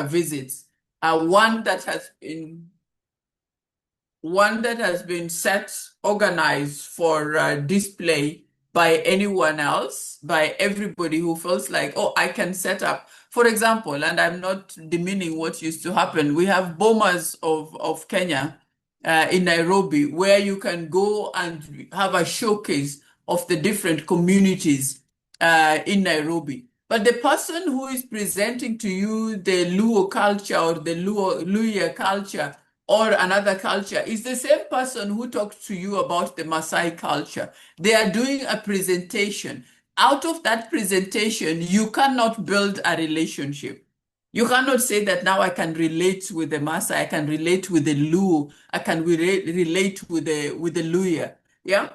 visits, one that has been set, organized for display by anyone else, by everybody who feels like, oh, I can set up. For example, and I'm not demeaning what used to happen, we have bomas of Kenya in Nairobi, where you can go and have a showcase of the different communities in Nairobi. But the person who is presenting to you the Luo culture or the Luhya culture or another culture is the same person who talked to you about the Maasai culture. They are doing a presentation. Out of that presentation, you cannot build a relationship. You cannot say that now I can relate with the Maasai, I can relate with the Luo, I can relate with the Luhya. Yeah.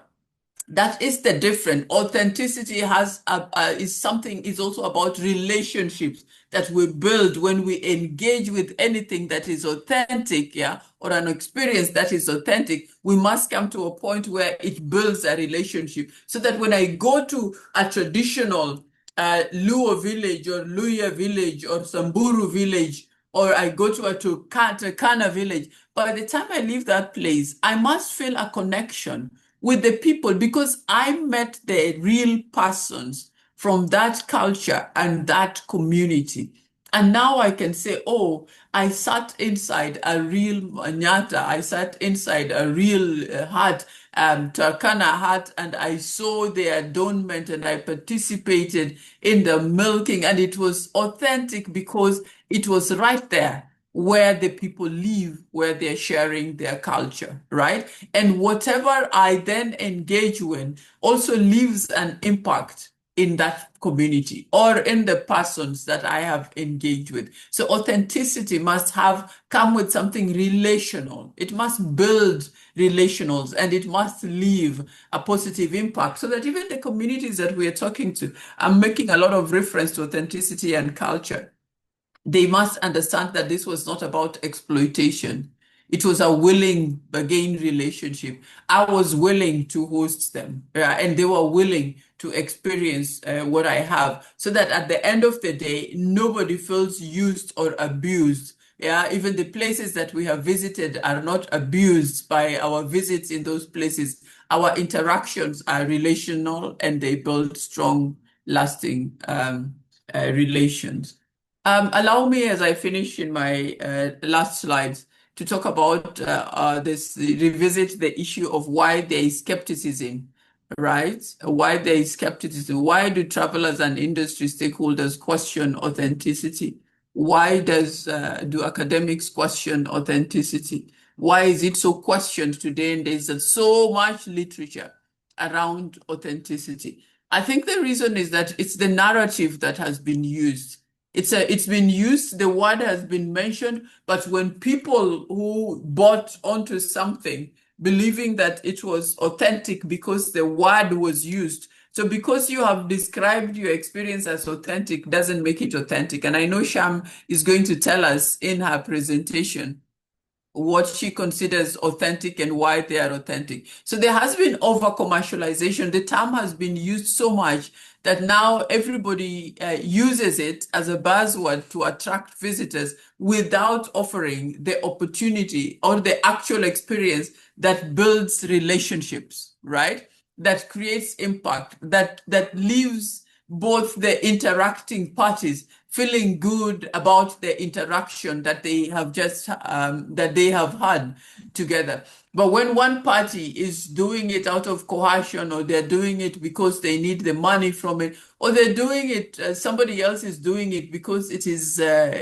That is the difference. Authenticity is also about relationships that we build when we engage with anything that is authentic, yeah, or an experience that is authentic. We must come to a point where it builds a relationship, so that when I go to a traditional Luo village or Luhya village or Samburu village, or I go to a Turkana village, by the time I leave that place, I must feel a connection with the people, because I met the real persons from that culture and that community. And now I can say, oh, I sat inside a real Manyata, I sat inside a real hut, Turkana hut, and I saw the adornment and I participated in the milking, and it was authentic because it was right there where the people live, where they're sharing their culture, right? And whatever I then engage with also leaves an impact in that community or in the persons that I have engaged with. So authenticity must come with something relational. It must build relationals, and it must leave a positive impact, so that even the communities that we are talking to, I'm making a lot of reference to authenticity and culture. They must understand that this was not about exploitation. It was a willing, again, relationship. I was willing to host them, and they were willing to experience what I have, so that at the end of the day, nobody feels used or abused. Yeah, even the places that we have visited are not abused by our visits in those places. Our interactions are relational, and they build strong, lasting relations. Allow me, as I finish in my last slides, to talk about revisit the issue of why there is skepticism, right? Why there is skepticism. Why do travelers and industry stakeholders question authenticity? Why do academics question authenticity? Why is it so questioned today? And there's so much literature around authenticity. I think the reason is that it's the narrative that has been used. It's been used, the word has been mentioned, but when people who bought onto something believing that it was authentic because the word was used, so because you have described your experience as authentic doesn't make it authentic. And I know Sham is going to tell us in her presentation what she considers authentic and why they are authentic. So there has been over-commercialization. The term has been used so much that now everybody uses it as a buzzword to attract visitors without offering the opportunity or the actual experience that builds relationships, right? That creates impact, that leaves both the interacting parties feeling good about the interaction that they have had together. But when one party is doing it out of coercion, or they're doing it because they need the money from it, or they're doing it, somebody else is doing it because it is a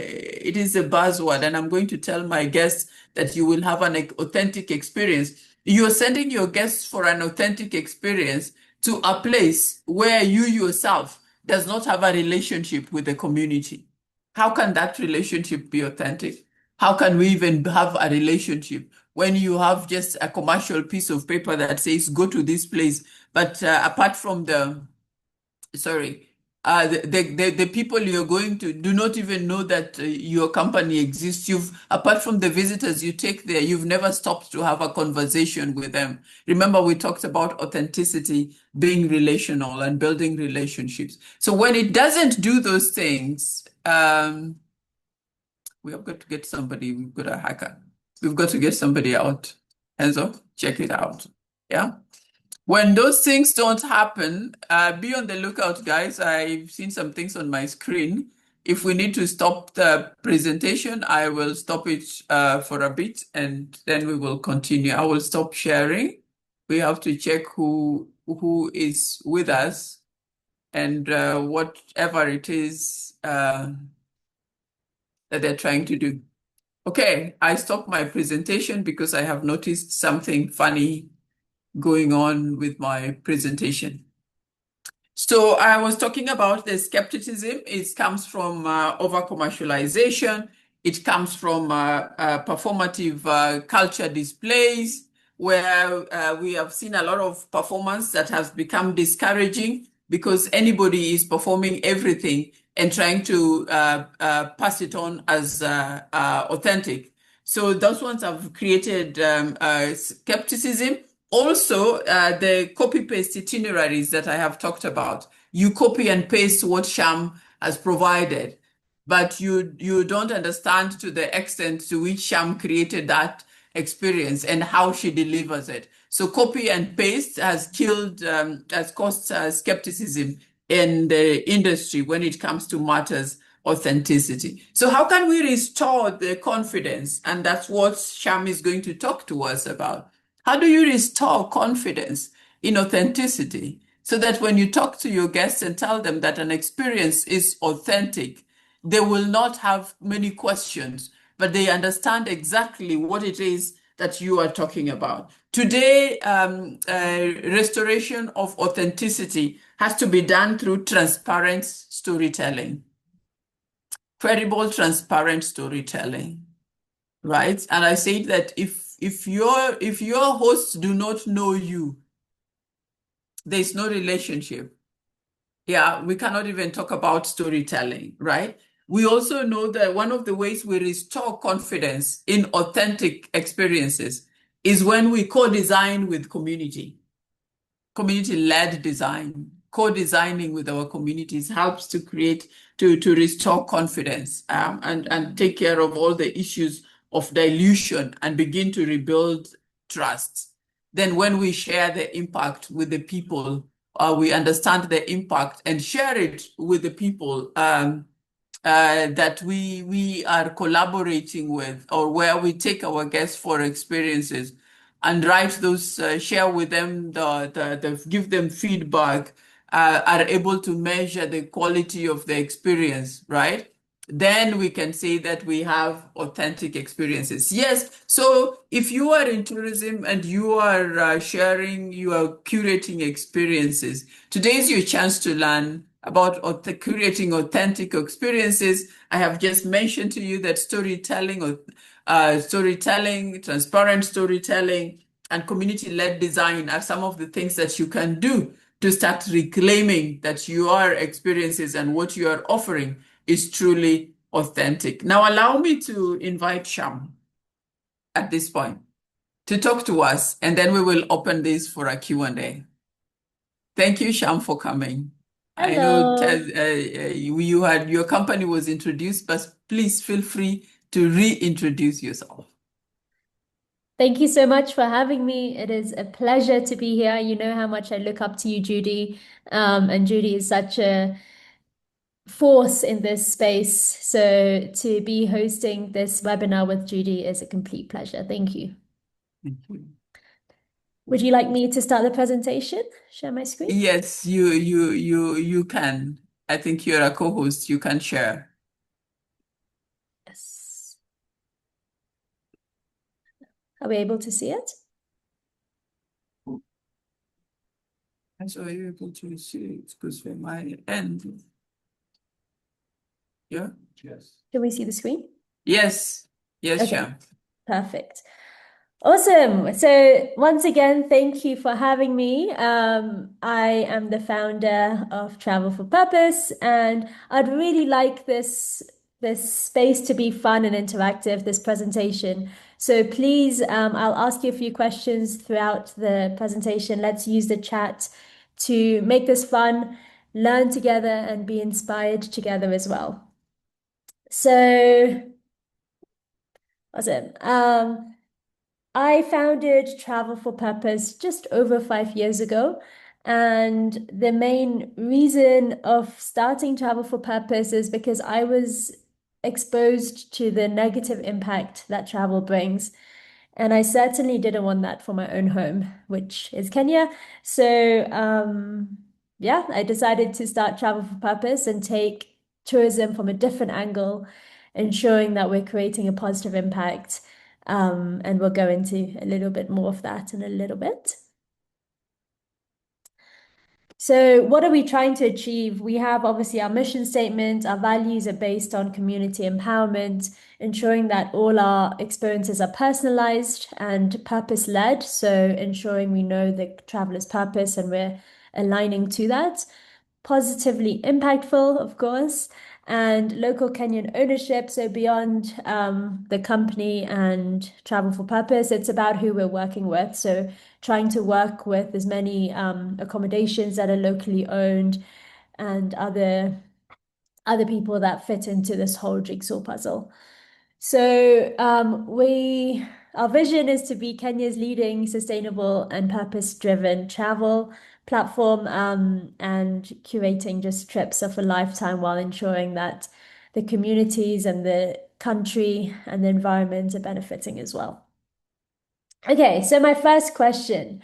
buzzword, and I'm going to tell my guests that you will have an authentic experience. You're sending your guests for an authentic experience to a place where you yourself does not have a relationship with the community. How can that relationship be authentic? How can we even have a relationship when you have just a commercial piece of paper that says, go to this place, but apart from the people you're going to do not even know that your company exists. Apart from the visitors you take there, you've never stopped to have a conversation with them. Remember, we talked about authenticity being relational and building relationships. So when it doesn't do those things, We have got to get somebody. We've got a hacker. We've got to get somebody out. Hands up, check it out. Yeah. When those things don't happen, be on the lookout, guys. I've seen some things on my screen. If we need to stop the presentation, I will stop it for a bit and then we will continue. I will stop sharing. We have to check who is with us and whatever it is that they're trying to do. Okay, I stopped my presentation because I have noticed something funny going on with my presentation. So I was talking about the skepticism. It comes from over-commercialization. It comes from performative culture displays, where we have seen a lot of performance that has become discouraging because anybody is performing everything and trying to pass it on as authentic. So those ones have created skepticism. Also, the copy-paste itineraries that I have talked about. You copy and paste what Sham has provided, but you don't understand to the extent to which Sham created that experience and how she delivers it. So copy and paste has caused skepticism in the industry when it comes to matters authenticity. So how can we restore the confidence? And that's what Sham is going to talk to us about. How do you restore confidence in authenticity so that when you talk to your guests and tell them that an experience is authentic, they will not have many questions, but they understand exactly what it is that you are talking about. Today, restoration of authenticity has to be done through transparent storytelling, credible, transparent storytelling, right? And I say that if your hosts do not know you, there's no relationship. Yeah, we cannot even talk about storytelling, right? We also know that one of the ways we restore confidence in authentic experiences is when we co-design with community-led design. Co-designing with our communities helps to restore confidence and take care of all the issues of dilution and begin to rebuild trust. Then when we share the impact with the people, we understand the impact and share it with the people that we are collaborating with, or where we take our guests for experiences and write those, share with them, give them feedback, are able to measure the quality of the experience, right? Then we can say that we have authentic experiences. Yes, so if you are in tourism and you are sharing, you are curating experiences, today is your chance to learn about curating authentic experiences. I have just mentioned to you that storytelling, transparent storytelling, and community-led design are some of the things that you can do to start reclaiming that your experiences and what you are offering is truly authentic. Now, allow me to invite Sham at this point to talk to us, and then we will open this for a Q&A. Thank you, Sham, for coming. Hello. I know your company was introduced, but please feel free to reintroduce yourself. Thank you so much for having me. It is a pleasure to be here. You know how much I look up to you, Judy. And Judy is such a force in this space. So to be hosting this webinar with Judy is a complete pleasure. Thank you. Thank you. Would you like me to start the presentation? Share my screen? Yes, you can. I think you're a co-host. You can share. Yes. Are we able to see it? So are you able to see it? Because from my end. Yeah. Yes. Can we see the screen? Yes. Yes, Okay. Sham. Perfect. Awesome. So once again, thank you for having me. I am the founder of Travel4Purpose, and I'd really like this space to be fun and interactive, this presentation. So please, I'll ask you a few questions throughout the presentation. Let's use the chat to make this fun, learn together, and be inspired together as well. So Awesome. I founded Travel for Purpose just over 5 years ago. And the main reason of starting Travel for Purpose is because I was exposed to the negative impact that travel brings. And I certainly didn't want that for my own home, which is Kenya. So, yeah, I decided to start Travel for Purpose and take tourism from a different angle, ensuring that we're creating a positive impact. And we'll go into a little bit more of that in a little bit. So, what are we trying to achieve? We have obviously our mission statement. Our values are based on community empowerment, ensuring that all our experiences are personalized and purpose-led. So, ensuring we know the traveler's purpose and we're aligning to that. Positively impactful, of course, and local Kenyan ownership. So beyond the company and travel for purpose, it's about who we're working with. So trying to work with as many accommodations that are locally owned and other people that fit into this whole jigsaw puzzle. So our vision is to be Kenya's leading sustainable and purpose-driven travel platform, and curating just trips of a lifetime while ensuring that the communities and the country and the environment are benefiting as well. Okay, so my first question.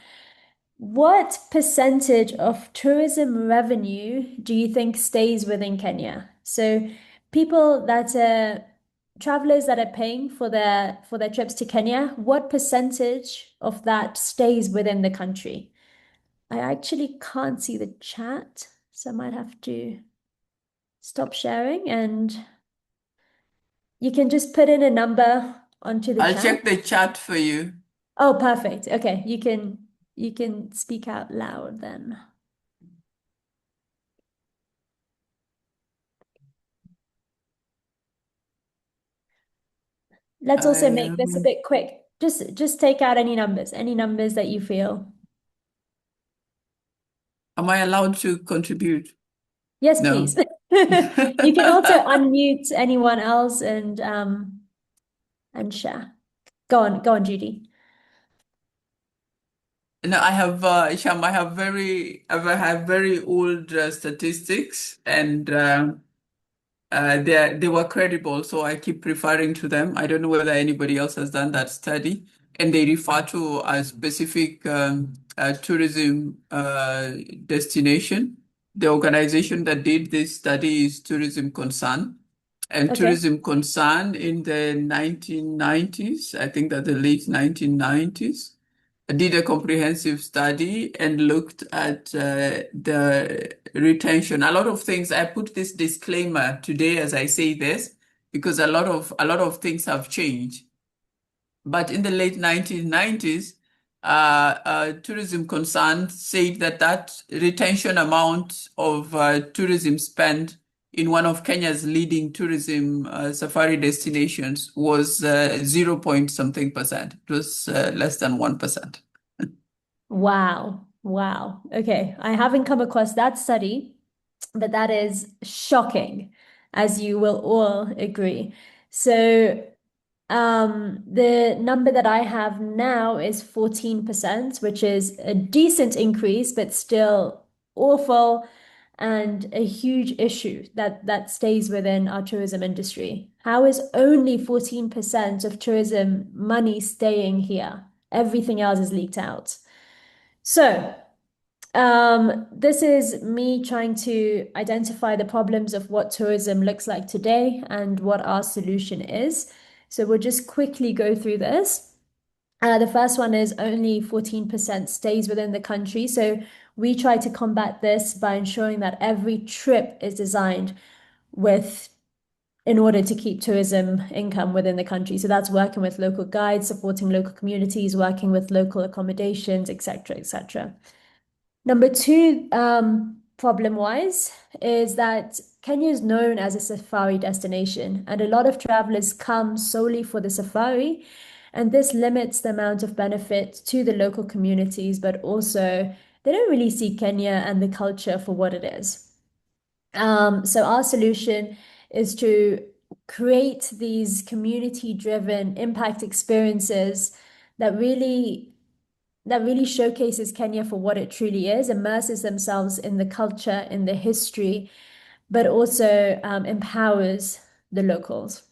What percentage of tourism revenue do you think stays within Kenya? So people that are travelers that are paying for their trips to Kenya, what percentage of that stays within the country? I actually can't see the chat, so I might have to stop sharing and you can just put in a number onto the I'll chat. check the chat for you. Oh, perfect. Okay, you can speak out loud then. Let's I also make this a am. bit quick. Just take out any numbers that you feel. Am I allowed to contribute? Yes, please. No. You can also unmute anyone else and share. Go on, Judy. No, I have Sham, I have very old statistics, and they were credible, so I keep referring to them. I don't know whether anybody else has done that study, and they refer to a specific tourism destination. The organization that did this study is Tourism Concern. And Okay. Tourism Concern in the 1990s, I think that the late 1990s, did a comprehensive study and looked at the retention. A lot of things, I put this disclaimer today as I say this, because a lot of things have changed. But in the late 1990s, tourism concerns said that retention amount of tourism spend in one of Kenya's leading tourism safari destinations was 0 point something percent. It was less than 1%. Wow. Wow. Okay. I haven't come across that study, but that is shocking, as you will all agree. So the number that I have now is 14%, which is a decent increase, but still awful and a huge issue that stays within our tourism industry. How is only 14% of tourism money staying here? Everything else is leaked out. So, this is me trying to identify the problems of what tourism looks like today and what our solution is. So we'll just quickly go through this. The first one is only 14% stays within the country. So we try to combat this by ensuring that every trip is designed with in order to keep tourism income within the country. So that's working with local guides, supporting local communities, working with local accommodations, etc., etc. Number two, problem-wise, is that Kenya is known as a safari destination, and a lot of travelers come solely for the safari, and this limits the amount of benefit to the local communities, but also they don't really see Kenya and the culture for what it is. So our solution is to create these community-driven impact experiences that really showcases Kenya for what it truly is, immerses themselves in the culture, in the history, but also empowers the locals.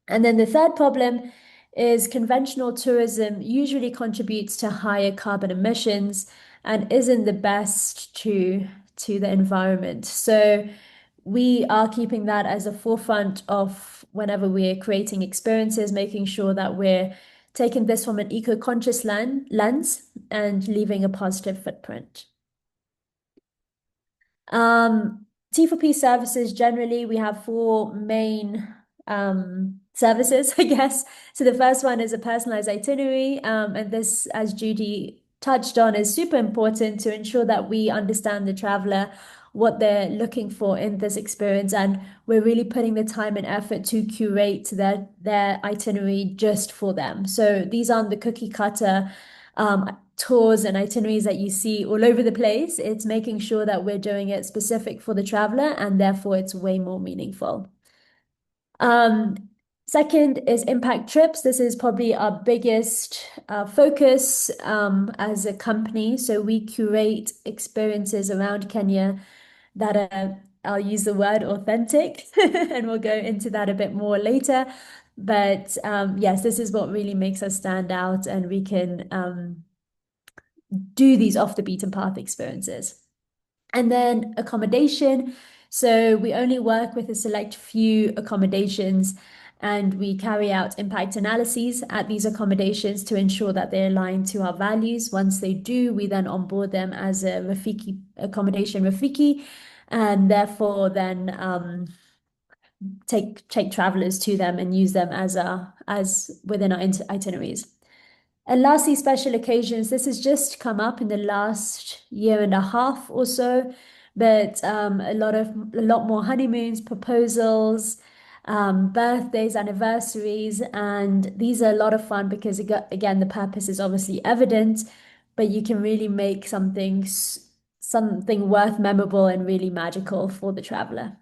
And then the third problem is conventional tourism usually contributes to higher carbon emissions and isn't the best to the environment. So we are keeping that as a forefront of whenever we're creating experiences, making sure that we're taking this from an eco-conscious lens and leaving a positive footprint. T4P services, generally, we have four main services, I guess. So the first one is a personalized itinerary. And this, as Judy touched on, is super important to ensure that we understand the traveler, what they're looking for in this experience. And we're really putting the time and effort to curate their itinerary just for them. So these aren't the cookie cutter tours and itineraries that you see all over the place. It's making sure that we're doing it specific for the traveler, and therefore it's way more meaningful. Um, Second is impact trips. This is probably our biggest focus as a company. So we curate experiences around Kenya that are, I'll use the word authentic, and we'll go into that a bit more later. But yes, this is what really makes us stand out, and we can do these off the beaten path experiences. And then accommodation. So we only work with a select few accommodations, and we carry out impact analyses at these accommodations to ensure that they align to our values. Once they do, we then onboard them as a Rafiki accommodation Rafiki, and therefore then take travelers to them and use them as within our itineraries. And lastly, special occasions. This has just come up in the last year and a half or so, but a lot more honeymoons, proposals, birthdays, anniversaries, and these are a lot of fun because again, the purpose is obviously evident, but you can really make something worth memorable and really magical for the traveler.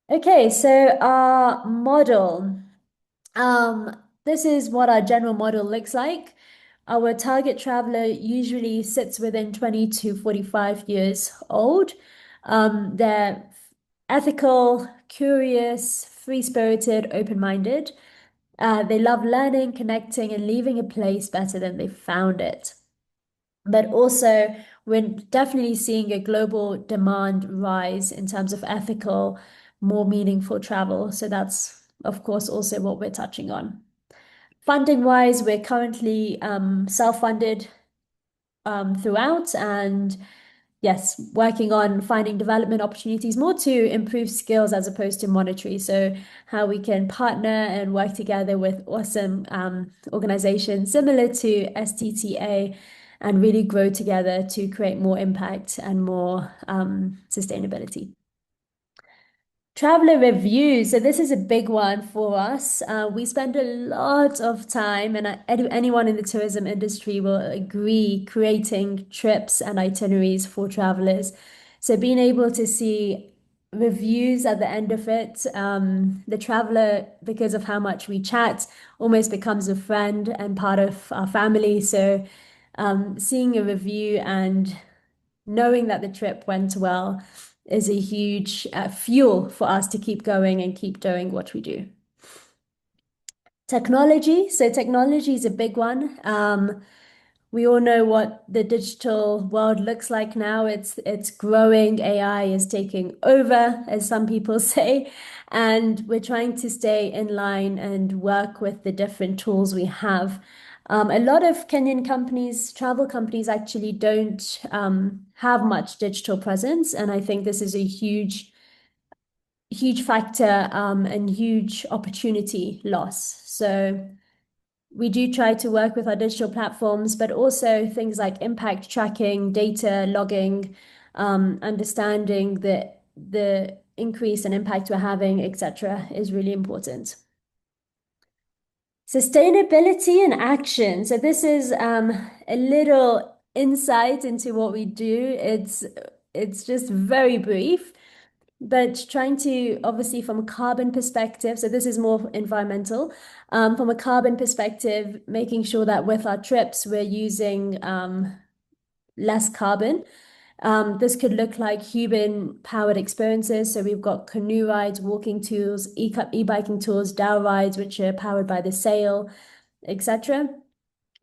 Okay, so our model. This is what our general model looks like. Our target traveler usually sits within 20 to 45 years old. They're ethical, curious, free-spirited, open-minded. They love learning, connecting, and leaving a place better than they found it. But also, we're definitely seeing a global demand rise in terms of ethical, more meaningful travel. So that's, of course, also what we're touching on. Funding wise, we're currently self-funded throughout, and yes, working on finding development opportunities more to improve skills as opposed to monetary. So how we can partner and work together with awesome organizations similar to STTA and really grow together to create more impact and more sustainability. Traveler reviews. So this is a big one for us. We spend a lot of time, and anyone in the tourism industry will agree, creating trips and itineraries for travelers. So being able to see reviews at the end of it, the traveler, because of how much we chat, almost becomes a friend and part of our family. So seeing a review and knowing that the trip went well is a huge fuel for us to keep going and keep doing what we do. Technology. So technology is a big one. We all know what the digital world looks like now. It's growing. AI is taking over, as some people say, and we're trying to stay in line and work with the different tools we have. A lot of Kenyan companies, travel companies, actually don't have much digital presence, and I think this is a huge factor and huge opportunity loss. So we do try to work with our digital platforms, but also things like impact tracking, data logging, understanding the increase and impact we're having, etc., is really important. Sustainability and action. So this is a little insight into what we do. It's just very brief. but trying to obviously from a carbon perspective, so this is more environmental, from a carbon perspective, making sure that with our trips we're using less carbon. This could look like human-powered experiences. So we've got canoe rides, walking tours, e-biking tours, dhow rides, which are powered by the sail, etc.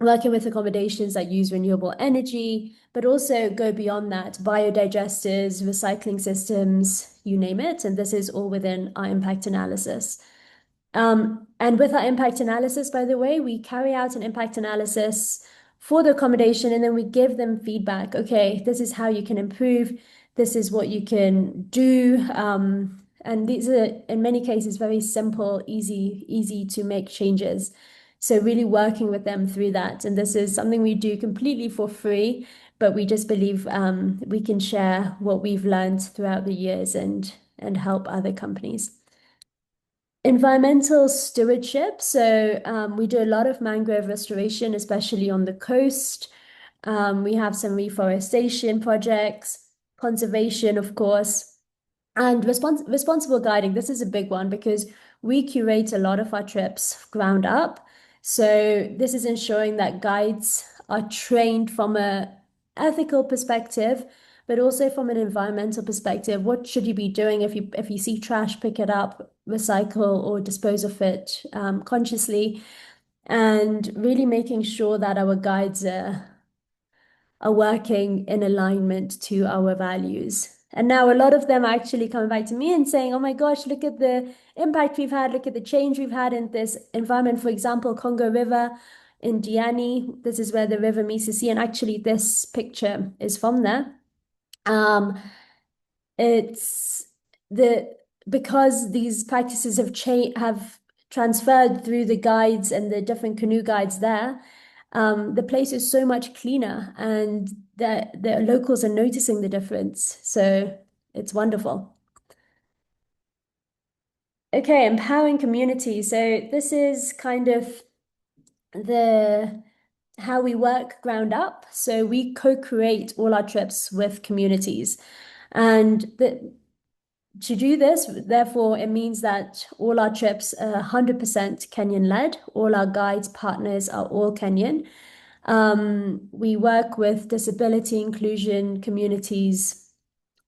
Working with accommodations that use renewable energy, but also go beyond that, biodigesters, recycling systems, you name it. And this is all within our impact analysis. And with our impact analysis, by the way, we carry out an impact analysis for the accommodation and then we give them feedback. Okay, this is how you can improve. This is what you can do. And these are, in many cases, very simple, easy to make changes. So really working with them through that. And this is something we do completely for free, but we just believe we can share what we've learned throughout the years and help other companies. Environmental stewardship. So we do a lot of mangrove restoration, especially on the coast. We have some reforestation projects, conservation, of course, and responsible guiding. This is a big one because we curate a lot of our trips ground up. So this is ensuring that guides are trained from a ethical perspective, but also from an environmental perspective. What should you be doing if you see trash, pick it up, recycle or dispose of it consciously, and really making sure that our guides are working in alignment to our values. And now a lot of them are actually coming back to me and saying, oh my gosh, look at the impact we've had, look at the change we've had in this environment. For example, Congo River in Diani, this is where the river meets the sea, and actually this picture is from there. It's the because these practices have transferred through the guides and the different canoe guides there, the place is so much cleaner and the locals are noticing the difference. So it's wonderful. Okay, empowering community. So this is kind of the how we work ground up. So we co-create all our trips with communities. And to do this, therefore, it means that all our trips are 100% Kenyan led. All our guides, partners are all Kenyan. We work with disability inclusion communities,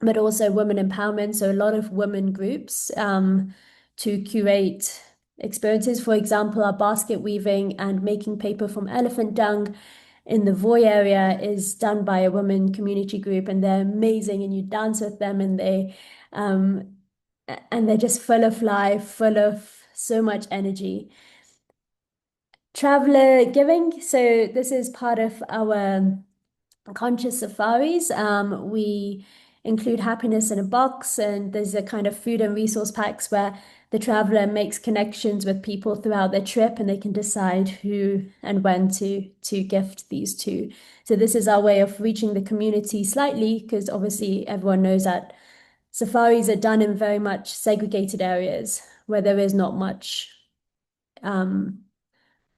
but also women empowerment. So a lot of women groups to curate experiences. For example, our basket weaving and making paper from elephant dung in the Voi area is done by a women community group, and they're amazing. And you dance with them, um, and they're just full of life, full of so much energy. Traveler giving. So this is part of our conscious safaris. We include happiness in a box, and there's a kind of food and resource packs where the traveler makes connections with people throughout their trip, and they can decide who and when to gift these to. So this is our way of reaching the community slightly, because obviously everyone knows that safaris are done in very much segregated areas where there is um,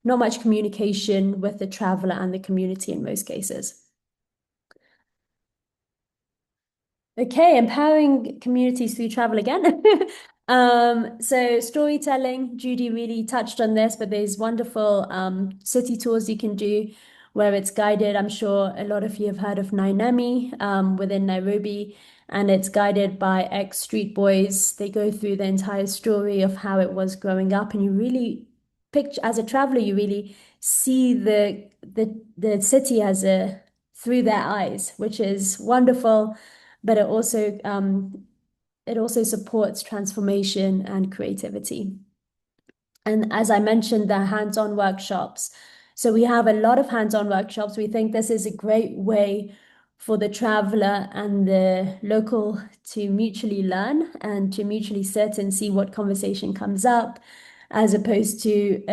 not much communication with the traveler and the community in most cases. Okay, empowering communities through travel again. So storytelling, Judy really touched on this, but there's wonderful city tours you can do where it's guided. I'm sure a lot of you have heard of Nainami within Nairobi, and it's guided by ex-street boys. They go through the entire story of how it was growing up, and you really picture, as a traveler, you really see the city as a through their eyes, which is wonderful, but it also supports transformation and creativity. And as I mentioned, the hands-on workshops. So we have a lot of hands-on workshops. We think this is a great way for the traveler and the local to mutually learn and to mutually sit and see what conversation comes up, as opposed to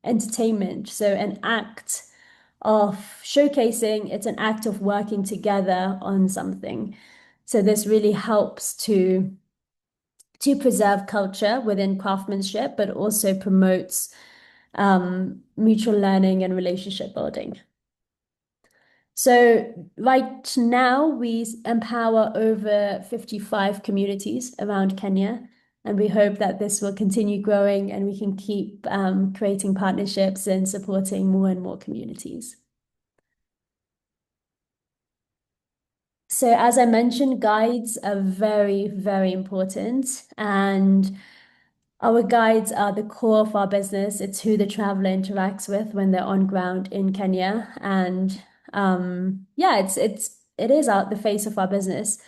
entertainment. So an act of showcasing, it's an act of working together on something. So this really helps to preserve culture within craftsmanship, but also promotes mutual learning and relationship building. So right now we empower over 55 communities around Kenya, and we hope that this will continue growing and we can keep creating partnerships and supporting more and more communities. So as I mentioned, guides are very, very important, and our guides are the core of our business. It's who the traveler interacts with when they're on ground in Kenya. And yeah, it is out the face of our business.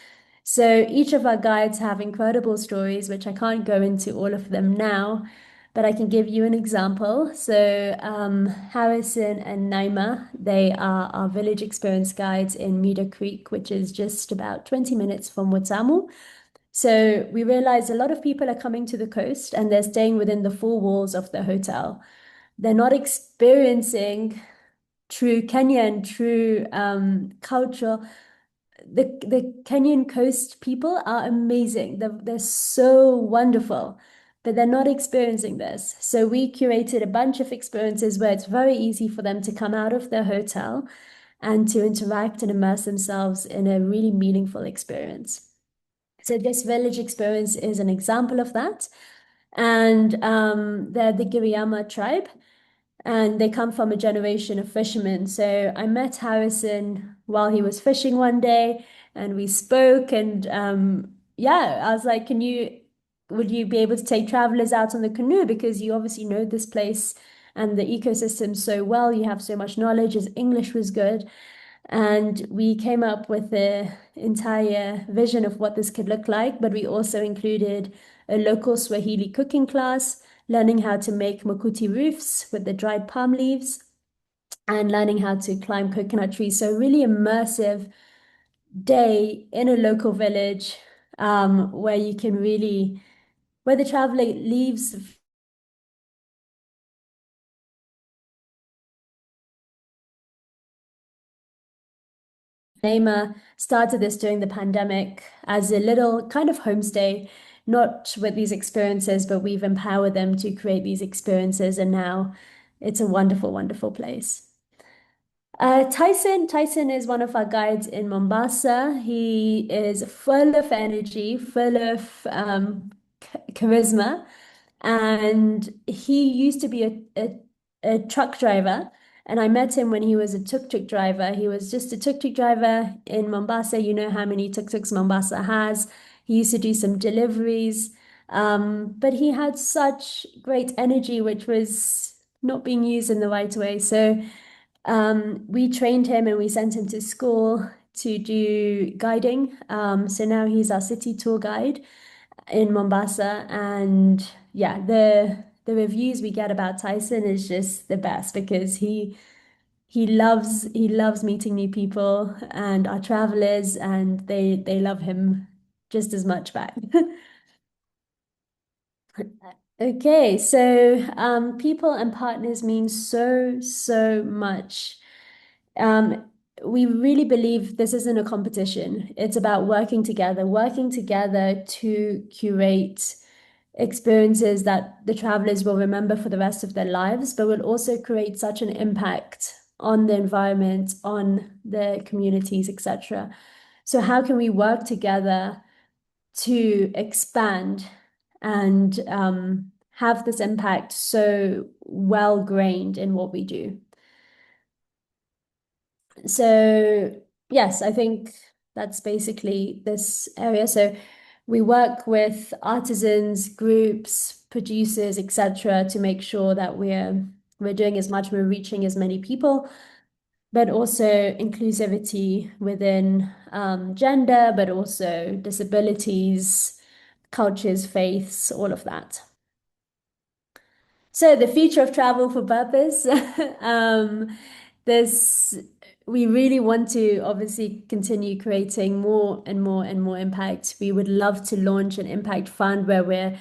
So each of our guides have incredible stories, which I can't go into all of them now, but I can give you an example. So Harrison and Naima, they are our village experience guides in Meadow Creek, which is just about 20 minutes from Watamu. So we realized a lot of people are coming to the coast and they're staying within the four walls of the hotel. They're not experiencing true Kenyan, true culture. The Kenyan coast people are amazing. They're so wonderful, but they're not experiencing this. So we curated a bunch of experiences where it's very easy for them to come out of their hotel and to interact and immerse themselves in a really meaningful experience. So this village experience is an example of that. And they're the Giriama tribe, and they come from a generation of fishermen. So I met Harrison while he was fishing one day, and we spoke. And yeah, I was like, would you be able to take travelers out on the canoe? Because you obviously know this place and the ecosystem so well. You have so much knowledge. His English was good. And we came up with the entire vision of what this could look like, but we also included a local Swahili cooking class, learning how to make makuti roofs with the dried palm leaves, and learning how to climb coconut trees. So, really immersive day in a local village where you can really, where the traveler leaves. Naima started this during the pandemic as a little kind of homestay, not with these experiences, but we've empowered them to create these experiences, and now it's a wonderful, wonderful place. Tyson is one of our guides in Mombasa. He is full of energy, full of charisma, and he used to be a truck driver. And I met him when he was a tuk-tuk driver. He was just a tuk-tuk driver in Mombasa. You know how many tuk-tuks Mombasa has. He used to do some deliveries, but he had such great energy, which was not being used in the right way. So we trained him and we sent him to school to do guiding. So now he's our city tour guide in Mombasa. And yeah, the reviews we get about Tyson is just the best because he loves meeting new people and our travelers, and they love him just as much back. Okay, so people and partners mean so, so much. Um, we really believe this isn't a competition. It's about working together to curate experiences that the travelers will remember for the rest of their lives, but will also create such an impact on the environment, on the communities, etc. So how can we work together to expand and have this impact so well grained in what we do? So yes, I think that's basically this area. So we work with artisans, groups, producers, etc., to make sure that we're doing as much, we're reaching as many people, but also inclusivity within gender, but also disabilities, cultures, faiths, all of that. So the future of travel for purpose. um, this we really want to obviously continue creating more and more and more impact. We would love to launch an impact fund where we're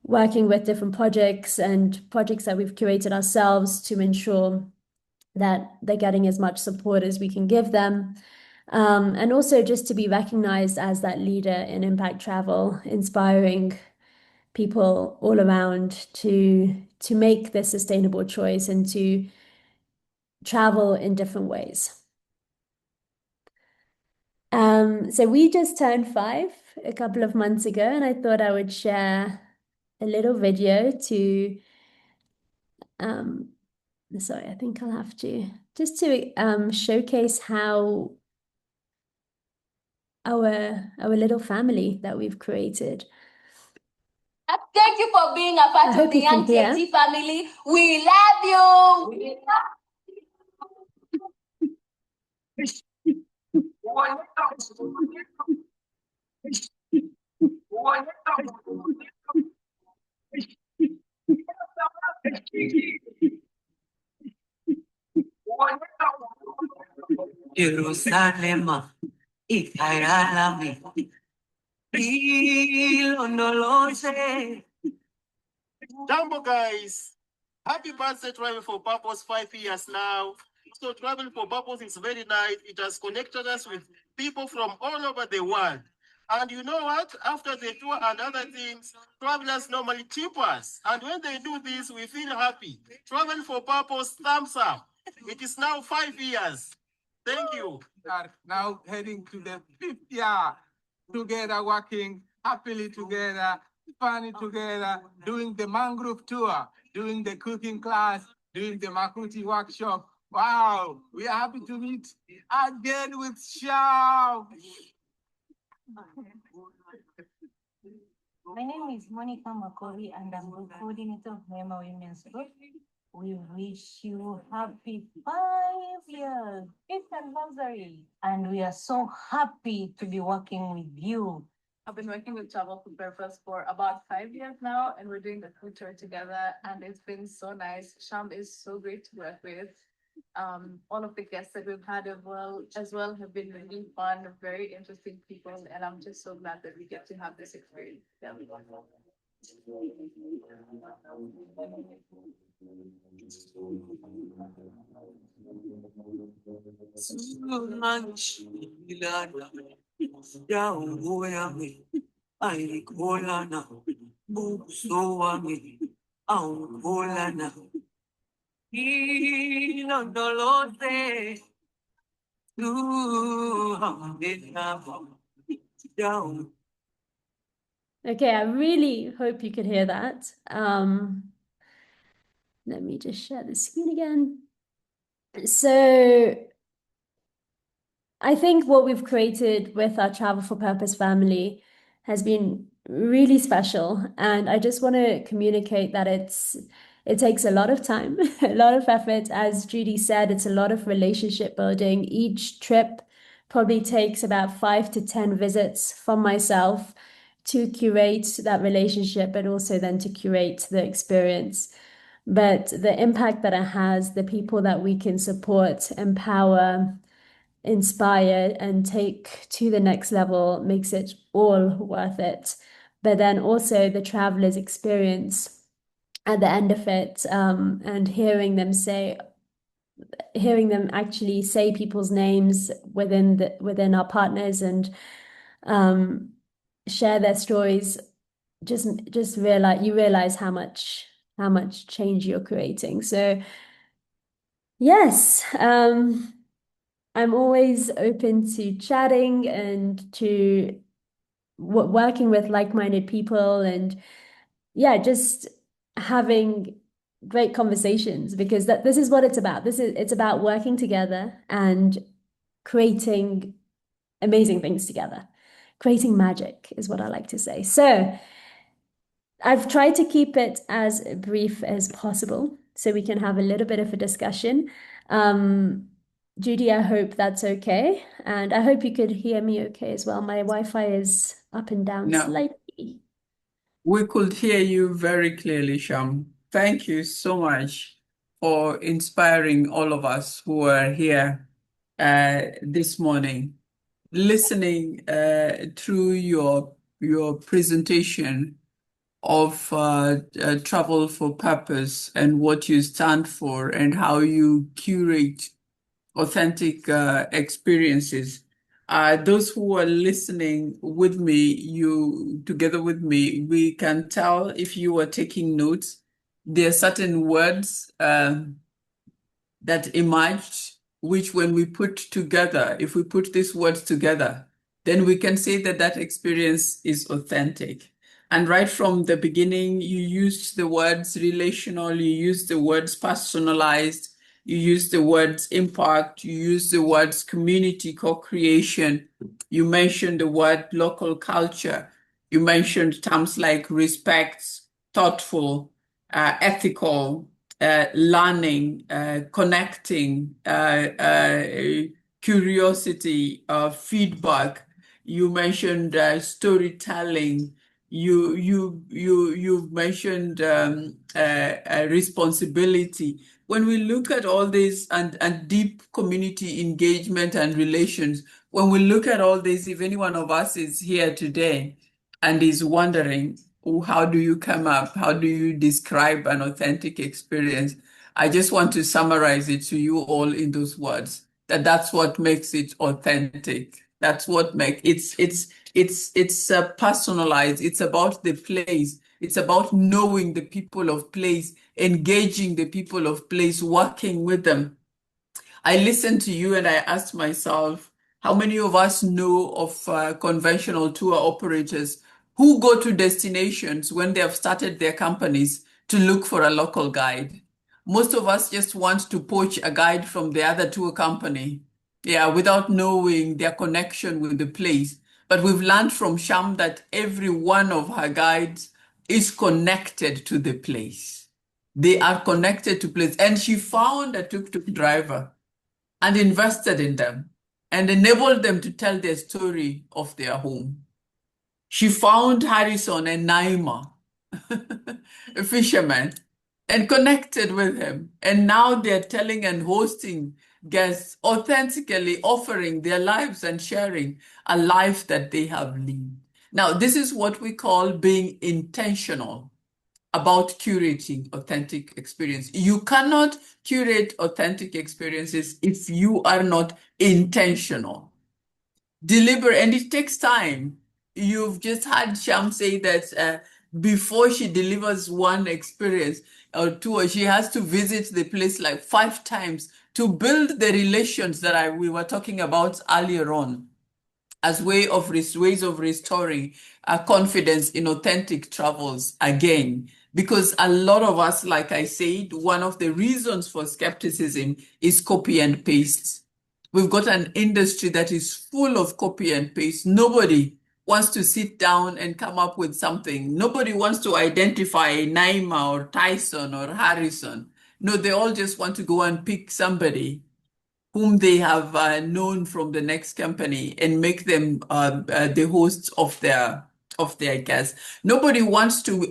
working with different projects and projects that we've curated ourselves to ensure that they're getting as much support as we can give them. And also just to be recognized as that leader in impact travel, inspiring people all around to make this sustainable choice and to travel in different ways. So we just turned 5 a couple of months ago, and I thought I would share a little video to sorry, I think I'll have to just to showcase how our little family that we've created. Thank you for being a I part of hope the you can Young hear. TNT family. We love you. We Jerusalem, ikayalami, ilondoloze. Jambo guys, happy birthday Travel for Purpose, 5 years now. So Travel for Purpose is very nice. It has connected us with people from all over the world. And you know what? After the tour and other things, travelers normally tip us. And when they do this, we feel happy. Travel for Purpose, thumbs up. It is now 5 years. Thank you. We are now heading to the 5th year, together, working happily together, funny together, doing the mangrove tour, doing the cooking class, doing the Makuti workshop. Wow, we are happy to meet again with Shah. My name is Monica Makori, and I'm the coordinator of Mema Women's Group. We wish you happy 5 years, 5th anniversary, and we are so happy to be working with you. I've been working with Travel4Purpose for about 5 years now, and we're doing the food tour together, and it's been so nice. Sham is so great to work with. All of the guests that we've had as well have been really fun, very interesting people, and I'm just so glad that we get to have this experience. Okay, I really hope you could hear that. Let me just share the screen again. So I think what we've created with our Travel4Purpose family has been really special. And I just want to communicate that it takes a lot of time, a lot of effort. As Judy said, it's a lot of relationship building. Each trip probably takes about 5 to 10 visits from myself to curate that relationship, but also then to curate the experience. But the impact that it has, the people that we can support, empower, inspire, and take to the next level makes it all worth it. But then also the traveler's experience at the end of it, and hearing them actually say people's names within our partners and share their stories, just realize how much change you're creating. So yes, I'm always open to chatting and to working with like-minded people, and yeah, just having great conversations, because this is what it's about. It's about working together and creating amazing things together. Creating magic is what I like to say. So I've tried to keep it as brief as possible so we can have a little bit of a discussion. Judy, I hope that's okay. And I hope you could hear me okay as well. My Wi-Fi is up and down No, slightly. we could hear you very clearly, Sham. Thank you so much for inspiring all of us who are here this morning, listening through your presentation of Travel4Purpose and what you stand for and how you curate authentic experiences. Those who are listening with me, together with me, we can tell if you are taking notes. There are certain words that emerged which when we put together, if we put these words together, then we can say that that experience is authentic. And right from the beginning, you used the words relational, you used the words personalized, you used the words impact, you used the words community co-creation, you mentioned the word local culture, you mentioned terms like respect, thoughtful, ethical, learning, connecting, curiosity, feedback. You mentioned storytelling. You've mentioned responsibility. When we look at all this and deep community engagement and relations, when we look at all this, if any one of us is here today and is wondering, oh, how do you come up? How do you describe an authentic experience? I just want to summarize it to you all in those words, that that's what makes it authentic. That's what makes it's personalized. It's about the place. It's about knowing the people of place, engaging the people of place, working with them. I listened to you and I asked myself, how many of us know of conventional tour operators who go to destinations when they have started their companies to look for a local guide? Most of us just want to poach a guide from the other tour company, yeah, without knowing their connection with the place. But we've learned from Sham that every one of her guides is connected to the place. They are connected to place. And she found a tuk-tuk driver and invested in them and enabled them to tell their story of their home. She found Harrison and Naima, a fisherman, and connected with him. And now they're telling and hosting guests, authentically offering their lives and sharing a life that they have lived. Now, this is what we call being intentional about curating authentic experience. You cannot curate authentic experiences if you are not intentional, deliberate, and it takes time. You've just had Sham say that before she delivers one experience or two, she has to visit the place like 5 times to build the relations that we were talking about earlier on, as ways of restoring confidence in authentic travels again. Because a lot of us, like I said, one of the reasons for skepticism is copy and paste. We've got an industry that is full of copy and paste. Nobody wants to sit down and come up with something. Nobody wants to identify Naima or Tyson or Harrison. No, they all just want to go and pick somebody whom they have known from the next company and make them the hosts of their guests. Nobody wants to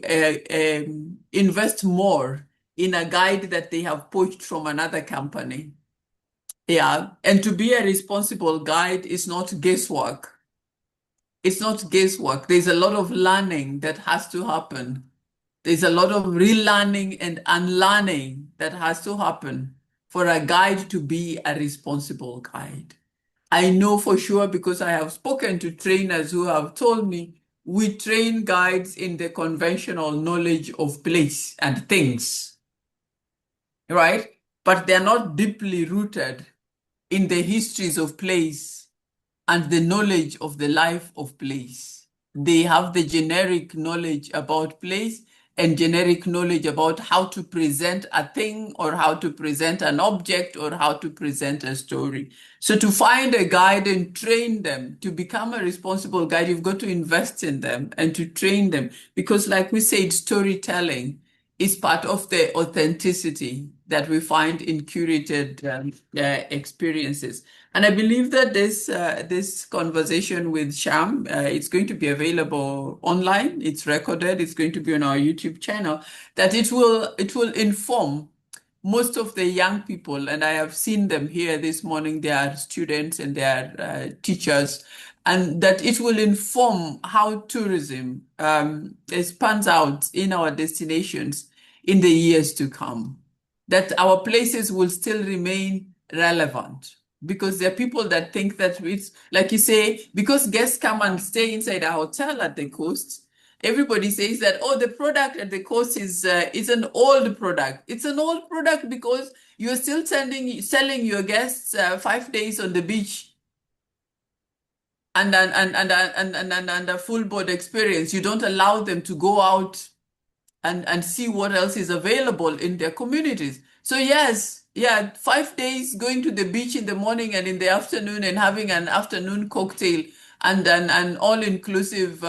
invest more in a guide that they have poached from another company. Yeah, and to be a responsible guide is not guesswork. It's not guesswork. There's a lot of learning that has to happen. There's a lot of relearning and unlearning that has to happen for a guide to be a responsible guide. I know for sure because I have spoken to trainers who have told me we train guides in the conventional knowledge of place and things, right? But they're not deeply rooted in the histories of place and the knowledge of the life of place. They have the generic knowledge about place and generic knowledge about how to present a thing or how to present an object or how to present a story. So to find a guide and train them to become a responsible guide, you've got to invest in them and to train them. Because like we said, storytelling is part of the authenticity that we find in curated experiences. And I believe that this conversation with Sham, it's going to be available online. It's recorded. It's going to be on our YouTube channel. That it will inform most of the young people, and I have seen them here this morning. They are students and they are teachers, and that it will inform how tourism pans out in our destinations in the years to come. That our places will still remain relevant. Because there are people that think that it's, like you say, because guests come and stay inside a hotel at the coast, everybody says that, oh, the product at the coast is an old product. It's an old product because you're still selling your guests 5 days on the beach and a full board experience. You don't allow them to go out and see what else is available in their communities. So yes, yeah, 5 days going to the beach in the morning and in the afternoon and having an afternoon cocktail and an all-inclusive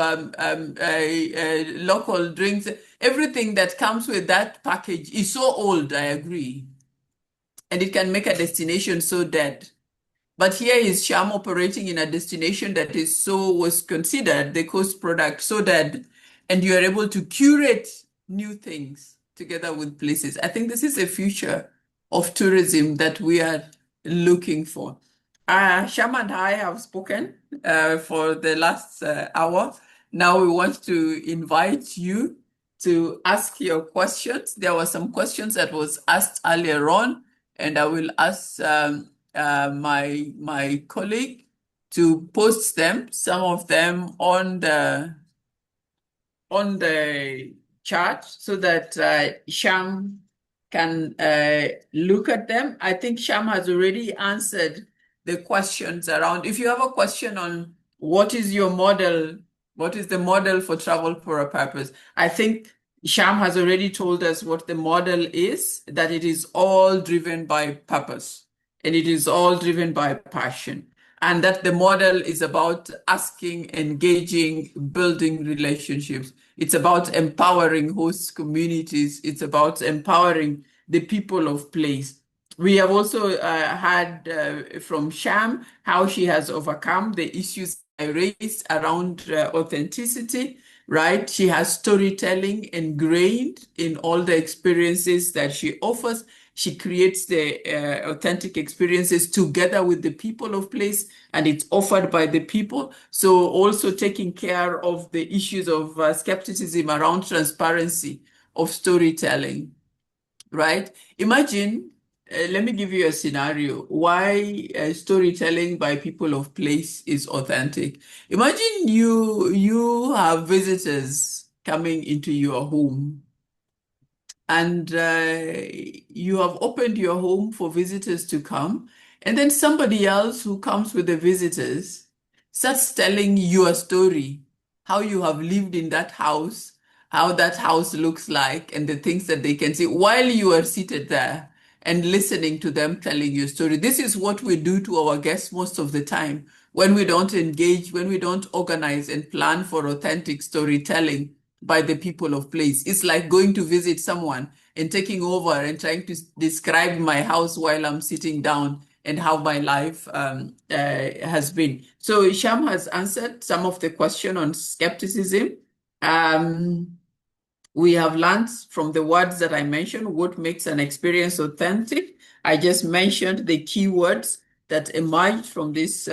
local drinks. Everything that comes with that package is so old, I agree. And it can make a destination so dead. But here is Sham operating in a destination that was considered the coast product so that, and you are able to curate new things together with places. I think this is a future of tourism that we are looking for. Sham and I have spoken for the last hour. Now we want to invite you to ask your questions. There were some questions that was asked earlier on, and I will ask my colleague to post them, some of them on the chart so that Sham can look at them. I think Sham has already answered the questions around. If you have a question on what is your model, what is the model for travel for a purpose, I think Sham has already told us what the model is, that it is all driven by purpose and it is all driven by passion. And that the model is about asking, engaging, building relationships. It's about empowering host communities. It's about empowering the people of place. We have also had from Sham how she has overcome the issues I raised around authenticity, right? She has storytelling ingrained in all the experiences that she offers. She creates the authentic experiences together with the people of place, and it's offered by the people. So also taking care of the issues of skepticism around transparency of storytelling, right? Imagine, let me give you a scenario why storytelling by people of place is authentic. Imagine you have visitors coming into your home, and you have opened your home for visitors to come, and then somebody else who comes with the visitors starts telling you a story, how you have lived in that house, how that house looks like, and the things that they can see while you are seated there and listening to them telling you a story. This is what we do to our guests most of the time when we don't engage, when we don't organize and plan for authentic storytelling by the people of place. It's like going to visit someone and taking over and trying to describe my house while I'm sitting down and how my life has been. So Sham has answered some of the question on skepticism. We have learned from the words that I mentioned what makes an experience authentic. I just mentioned the keywords that emerged from this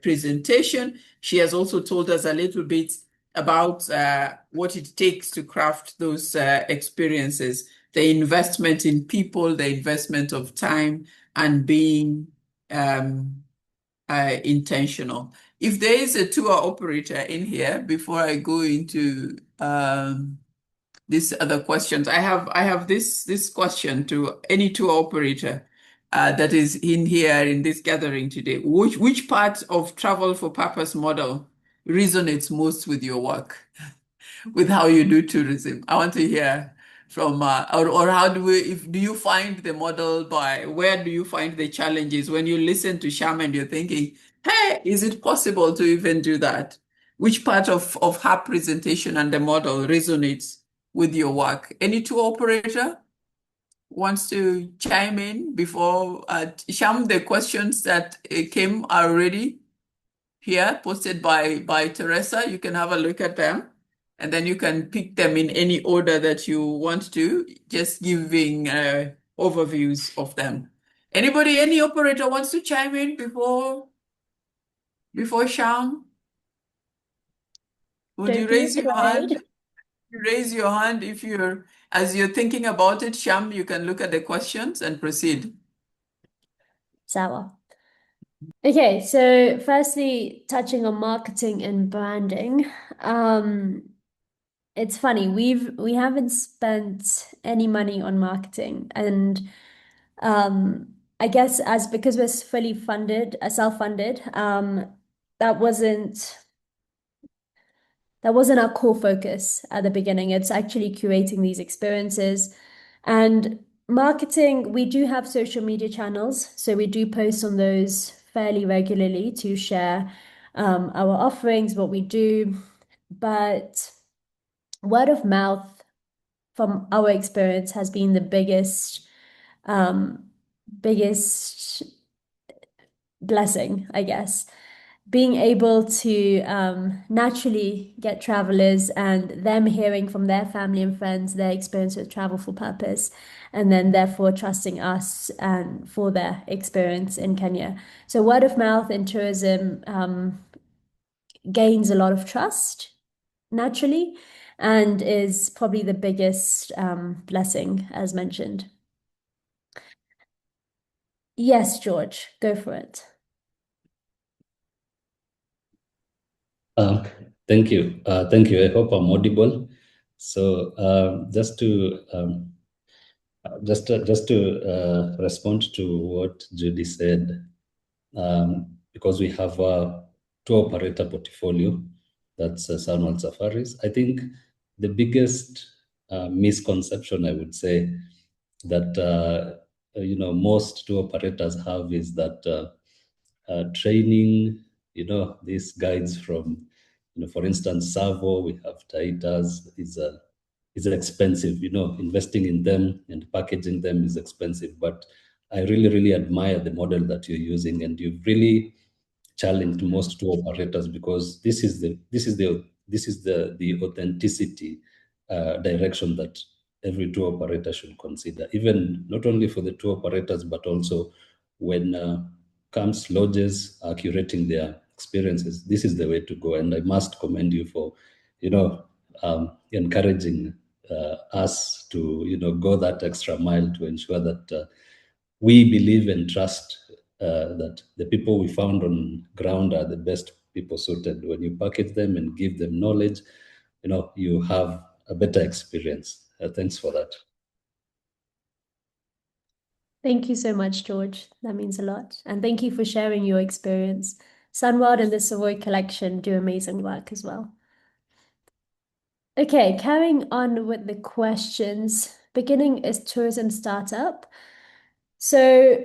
presentation. She has also told us a little bit about what it takes to craft those experiences, the investment in people, the investment of time, and being intentional. If there is a tour operator in here, before I go into these other questions, I have this question to any tour operator that is in here in this gathering today. Which part of Travel for Purpose model resonates most with your work, with how you do tourism? I want to hear from or how do you find the model, by where do you find the challenges when you listen to Sham and you're thinking, hey, is it possible to even do that? Which part of her presentation and the model resonates with your work? Any tour operator wants to chime in before Sham? The questions that came are already here, posted by Teresa. You can have a look at them, and then you can pick them in any order that you want to, just giving overviews of them. Anybody, any operator wants to chime in before Sham? Would you Don't be raise your hand? afraid. Raise your hand if as you're thinking about it, Sham, you can look at the questions and proceed. Sawa. Okay, so firstly, touching on marketing and branding, it's funny, we haven't spent any money on marketing, and I guess because we're fully funded, self-funded, that wasn't our core focus at the beginning. It's actually curating these experiences. And marketing, we do have social media channels, so we do post on those fairly regularly to share our offerings, what we do. But word of mouth from our experience has been the biggest blessing, I guess. Being able to naturally get travelers and them hearing from their family and friends their experience with Travel for Purpose, and then therefore trusting us and for their experience in Kenya. So word of mouth in tourism gains a lot of trust naturally and is probably the biggest blessing, as mentioned. Yes, George, go for it. Thank you. Thank you. I hope I'm audible. So just to respond to what Judy said, because we have a tour operator portfolio, that's Sunworld Safaris. I think the biggest misconception, I would say, that most tour operators have is that training, these guides from, for instance, Savo, we have Taitas, is expensive. Investing in them and packaging them is expensive. But I really, really admire the model that you're using, and you've really challenged most tour operators, because this is the authenticity direction that every tour operator should consider, even not only for the tour operators, but also when comes lodges are curating their experiences. This is the way to go, and I must commend you for, encouraging us to, go that extra mile to ensure that we believe and trust that the people we found on ground are the best people suited. When you package them and give them knowledge, you have a better experience. Thanks for that. Thank you so much, George. That means a lot. And thank you for sharing your experience. Sunworld and the Savoy Collection do amazing work as well. Okay, carrying on with the questions. Beginning is tourism startup. So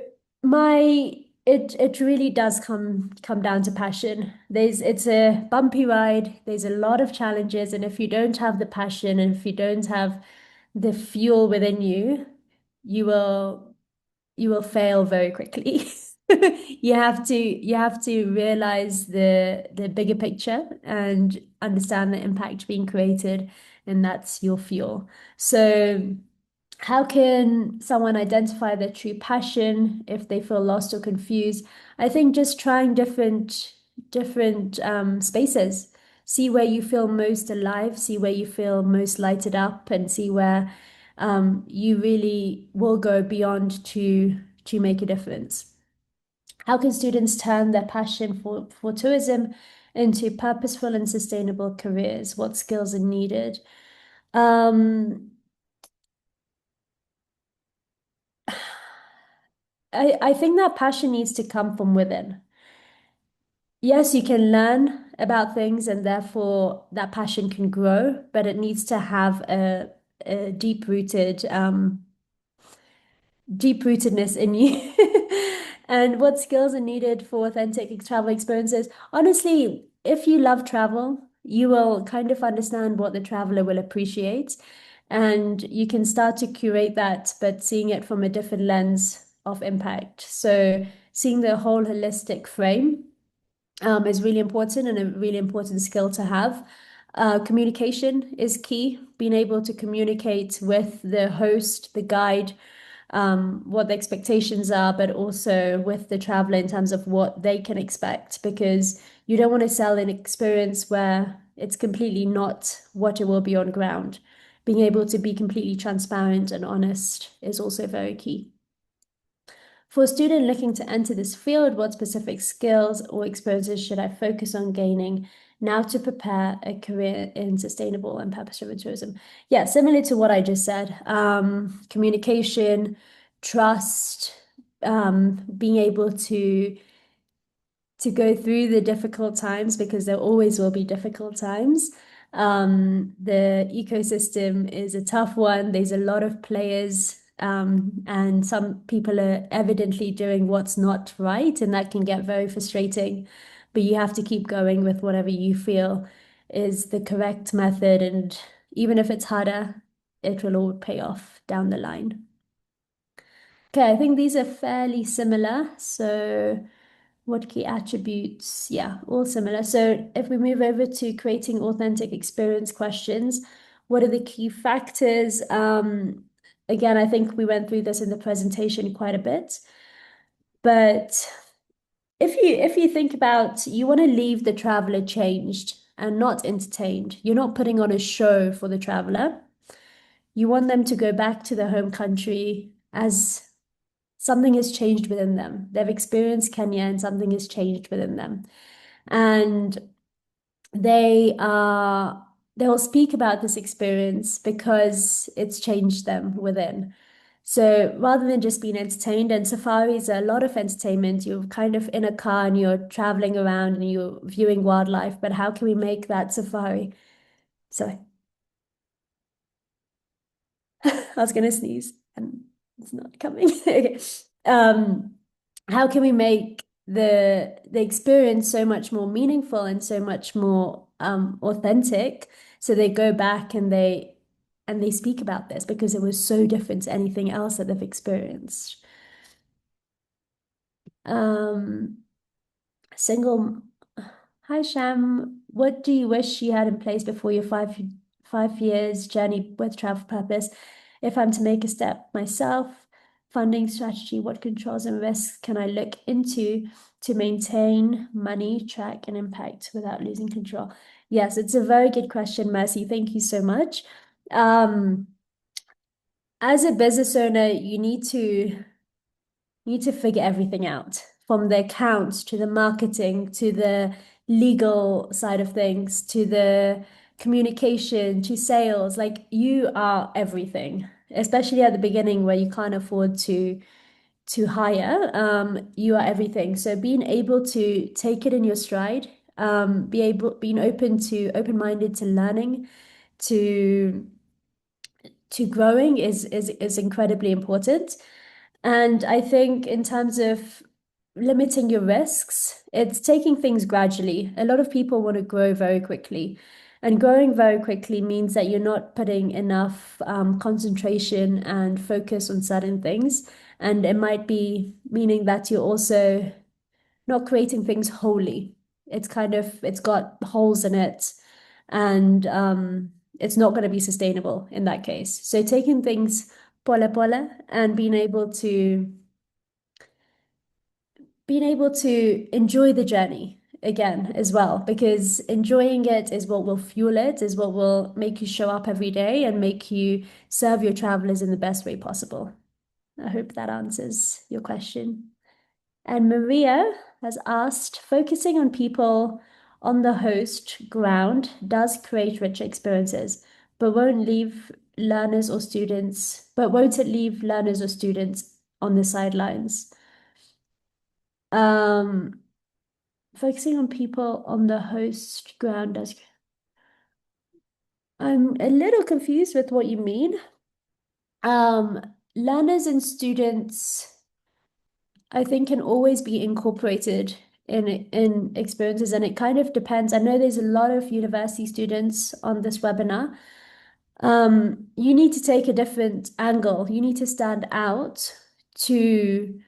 it really does come down to passion. It's a bumpy ride. There's a lot of challenges, and if you don't have the passion and if you don't have the fuel within you, you will fail very quickly. You have to realize the bigger picture and understand the impact being created, and that's your fuel. So how can someone identify their true passion if they feel lost or confused? I think just trying different spaces. See where you feel most alive, see where you feel most lighted up, and see where you really will go beyond to make a difference. How can students turn their passion for tourism into purposeful and sustainable careers? What skills are needed? I think that passion needs to come from within. Yes, you can learn about things and therefore that passion can grow, but it needs to have a deep rootedness in you. And what skills are needed for authentic travel experiences? Honestly, if you love travel, you will kind of understand what the traveler will appreciate. And you can start to curate that, but seeing it from a different lens of impact. So seeing the whole holistic frame is really important and a really important skill to have. Communication is key, being able to communicate with the host, the guide, what the expectations are, but also with the traveler in terms of what they can expect, because you don't want to sell an experience where it's completely not what it will be on ground. Being able to be completely transparent and honest is also very key. For a student looking to enter this field, what specific skills or experiences should I focus on gaining now to prepare a career in sustainable and purpose-driven tourism? Yeah, similar to what I just said, communication, trust, being able to go through the difficult times, because there always will be difficult times. The ecosystem is a tough one. There's a lot of players, and some people are evidently doing what's not right, and that can get very frustrating. But you have to keep going with whatever you feel is the correct method, and even if it's harder, it will all pay off down the line. Okay, I think these are fairly similar. So what key attributes? Yeah, all similar. So if we move over to creating authentic experience questions, what are the key factors? Again, I think we went through this in the presentation quite a bit. But if you think about, you want to leave the traveler changed and not entertained. You're not putting on a show for the traveler. You want them to go back to their home country as something has changed within them. They've experienced Kenya and something has changed within them. And they'll speak about this experience because it's changed them within. So rather than just being entertained, and safaris are a lot of entertainment, you're kind of in a car and you're traveling around and you're viewing wildlife, but how can we make that safari? Sorry. I was gonna sneeze and it's not coming. Okay. How can we make the experience so much more meaningful and so much more authentic, so they go back and they speak about this because it was so different to anything else that they've experienced. Single. Hi, Sham. What do you wish you had in place before your 5 years journey with Travel4Purpose? If I'm to make a step myself, funding strategy, what controls and risks can I look into to maintain money, track, and impact without losing control? Yes, it's a very good question, Mercy. Thank you so much. As a business owner, you need to figure everything out, from the accounts to the marketing to the legal side of things to the communication to sales. Like, you are everything, especially at the beginning where you can't afford to hire. You are everything. So being able to take it in your stride, being open-minded to learning, to growing is incredibly important. And I think in terms of limiting your risks, it's taking things gradually. A lot of people want to grow very quickly, and growing very quickly means that you're not putting enough concentration and focus on certain things. And it might be meaning that you're also not creating things wholly. It's got holes in it, and it's not going to be sustainable in that case. So taking things pole pole and being able to enjoy the journey again as well, because enjoying it is what will fuel it, is what will make you show up every day and make you serve your travelers in the best way possible. I hope that answers your question. And Maria has asked, focusing on people on the host ground does create richer experiences, but won't it leave learners or students on the sidelines? Focusing on people on the host ground does. I'm a little confused with what you mean. Learners and students, I think, can always be incorporated in experiences, and it kind of depends. I know there's a lot of university students on this webinar. You need to take a different angle. You need to stand out to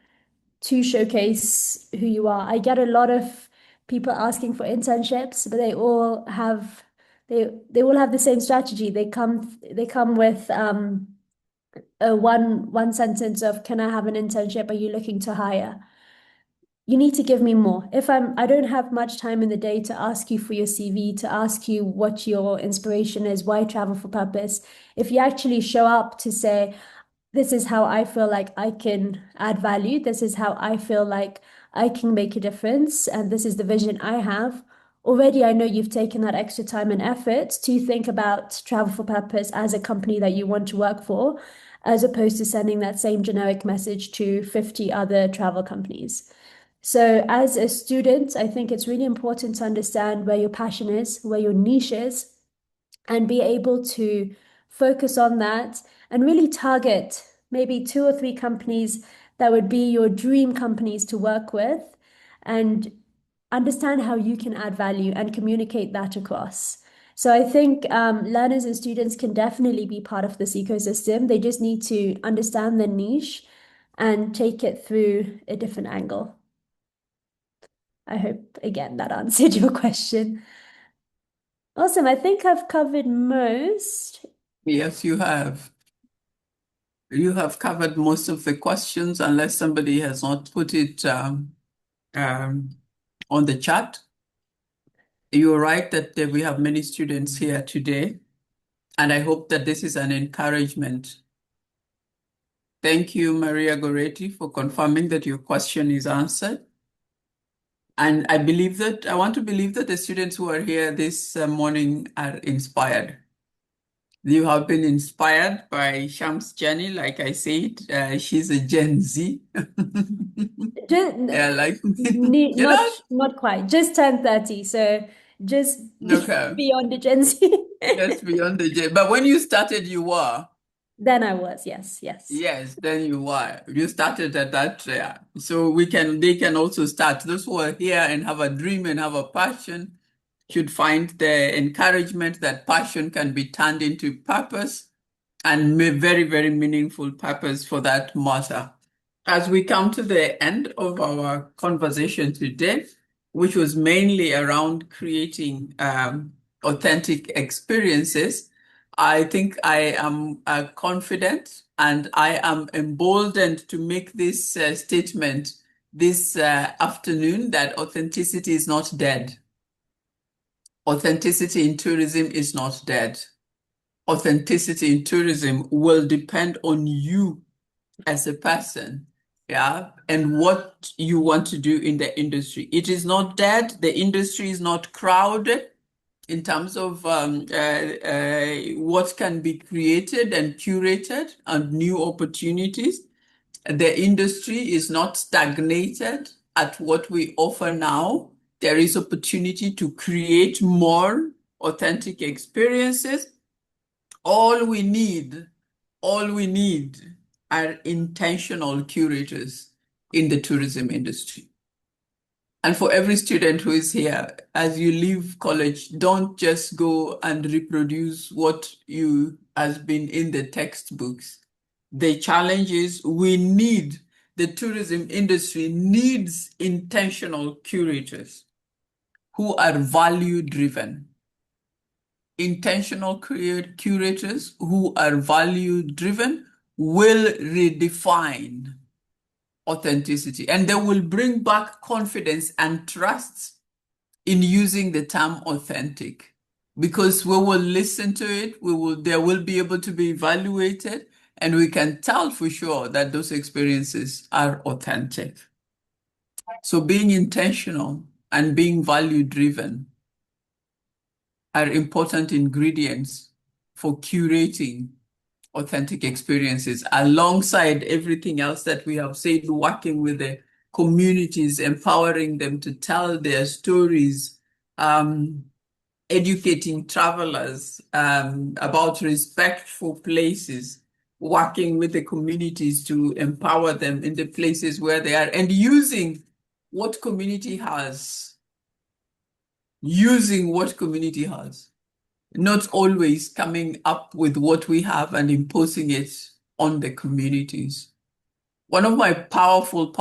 showcase who you are. I get a lot of people asking for internships, but they all have the same strategy. They come with a one sentence of, can I have an internship? Are you looking to hire? You need to give me more. I don't have much time in the day to ask you for your CV, to ask you what your inspiration is, why Travel4Purpose. If you actually show up to say, this is how I feel like I can add value, this is how I feel like I can make a difference, and this is the vision I have, already I know you've taken that extra time and effort to think about Travel4Purpose as a company that you want to work for. as opposed to sending that same generic message to 50 other travel companies. So as a student, I think it's really important to understand where your passion is, where your niche is, and be able to focus on that and really target maybe 2 or 3 companies that would be your dream companies to work with, and understand how you can add value and communicate that across. So I think learners and students can definitely be part of this ecosystem. They just need to understand the niche and take it through a different angle. I hope, again, that answered your question. Awesome. I think I've covered most. Yes, you have. You have covered most of the questions, unless somebody has not put it on the chat. You're right that we have many students here today, and I hope that this is an encouragement. Thank you, Maria Goretti, for confirming that your question is answered. And I want to believe that the students who are here this morning are inspired. You have been inspired by Sham's journey, like I said. She's a Gen Z. Yeah, like not quite. Just turned 30, so just okay. beyond the Gen Z. Just beyond the Gen. But when you started, you were. Then I was, yes. Yes, then you were. You started at that. Yeah. So they can also start. Those who are here and have a dream and have a passion should find the encouragement that passion can be turned into purpose, and very, very meaningful purpose for that matter. As we come to the end of our conversation today, which was mainly around creating authentic experiences, I think I am confident and I am emboldened to make this statement this afternoon that authenticity is not dead. Authenticity in tourism is not dead. Authenticity in tourism will depend on you as a person, yeah, and what you want to do in the industry. It is not dead. The industry is not crowded in terms of what can be created and curated and new opportunities. The industry is not stagnated at what we offer now. There is opportunity to create more authentic experiences. All we need are intentional curators in the tourism industry. And for every student who is here, as you leave college, don't just go and reproduce what has been in the textbooks. The challenge is the tourism industry needs intentional curators who are value-driven. Intentional curators who are value-driven will redefine authenticity, and they will bring back confidence and trust in using the term authentic, because we will listen to it, they will be able to be evaluated, and we can tell for sure that those experiences are authentic. So being intentional and being value-driven are important ingredients for curating authentic experiences, alongside everything else that we have said, working with the communities, empowering them to tell their stories, educating travelers about respect for places, working with the communities to empower them in the places where they are, and using what community has. Not always coming up with what we have and imposing it on the communities. One of my powerful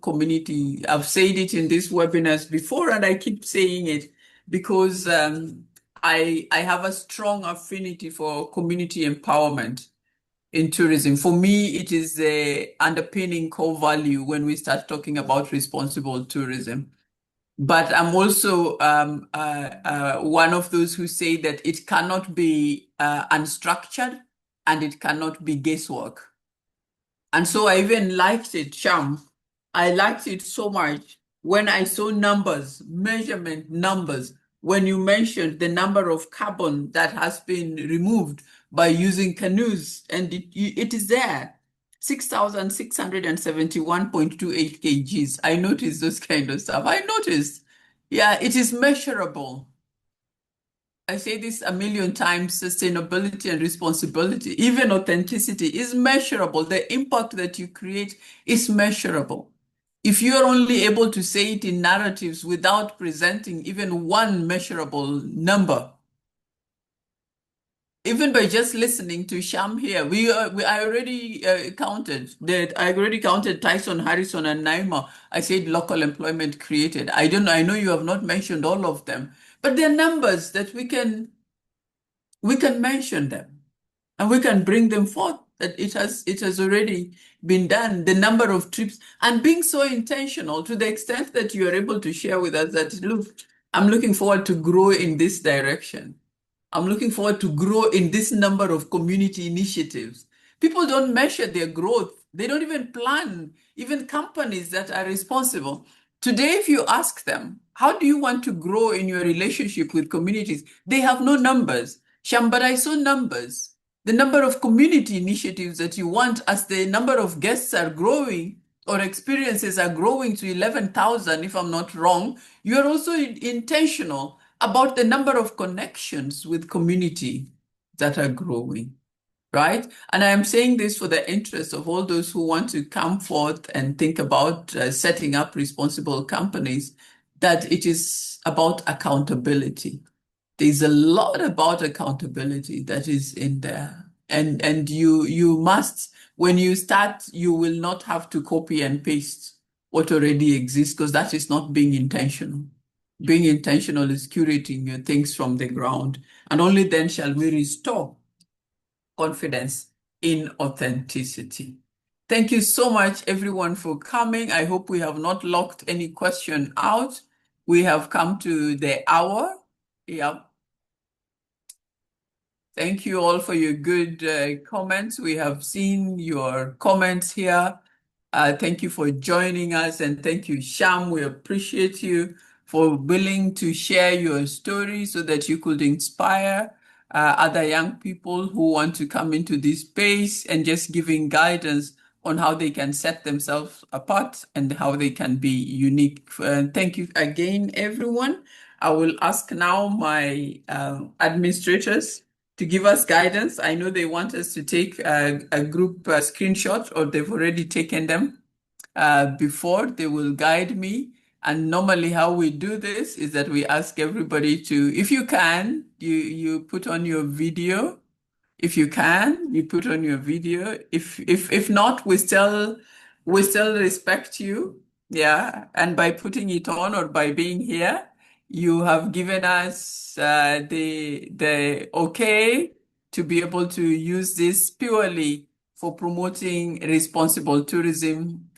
community, I've said it in these webinars before, and I keep saying it because I have a strong affinity for community empowerment in tourism. For me, it is the underpinning core value when we start talking about responsible tourism. But I'm also one of those who say that it cannot be unstructured and it cannot be guesswork. And so I even liked it, Sham. I liked it so much when I saw numbers, measurement numbers, when you mentioned the number of carbon that has been removed by using canoes, and it is there, 6,671.28 kgs. I noticed those kind of stuff. I noticed. Yeah, it is measurable. I say this a million times, sustainability and responsibility, even authenticity is measurable. The impact that you create is measurable. If you're only able to say it in narratives without presenting even one measurable number, even by just listening to Sham here, I already counted that. I already counted Tyson, Harrison, and Naima. I said local employment created. I don't know. I know you have not mentioned all of them, but they're numbers that we can mention them and we can bring them forth. That it has already been done. The number of trips and being so intentional to the extent that you are able to share with us that, look, I'm looking forward to grow in this direction. I'm looking forward to grow in this number of community initiatives. People don't measure their growth. They don't even plan, even companies that are responsible. Today, if you ask them, how do you want to grow in your relationship with communities? They have no numbers. Sham, but I saw numbers. The number of community initiatives that you want as the number of guests are growing or experiences are growing to 11,000, if I'm not wrong, you are also intentional about the number of connections with community that are growing, right? And I am saying this for the interest of all those who want to come forth and think about setting up responsible companies, that it is about accountability. There's a lot about accountability that is in there. And you must, when you start, you will not have to copy and paste what already exists, because that is not being intentional. Being intentional is curating your things from the ground. And only then shall we restore confidence in authenticity. Thank you so much, everyone, for coming. I hope we have not locked any question out. We have come to the hour. Yeah. Thank you all for your good comments. We have seen your comments here. Thank you for joining us, and thank you, Sham. We appreciate you for willing to share your story so that you could inspire other young people who want to come into this space, and just giving guidance on how they can set themselves apart and how they can be unique. Thank you again, everyone. I will ask now my administrators to give us guidance. I know they want us to take a group screenshot, or they've already taken them before. They will guide me. And normally how we do this is that we ask everybody to, if you can, you put on your video. If you can, you put on your video. If not, we still respect you. Yeah. And by putting it on or by being here, you have given us the okay to be able to use this purely for promoting responsible tourism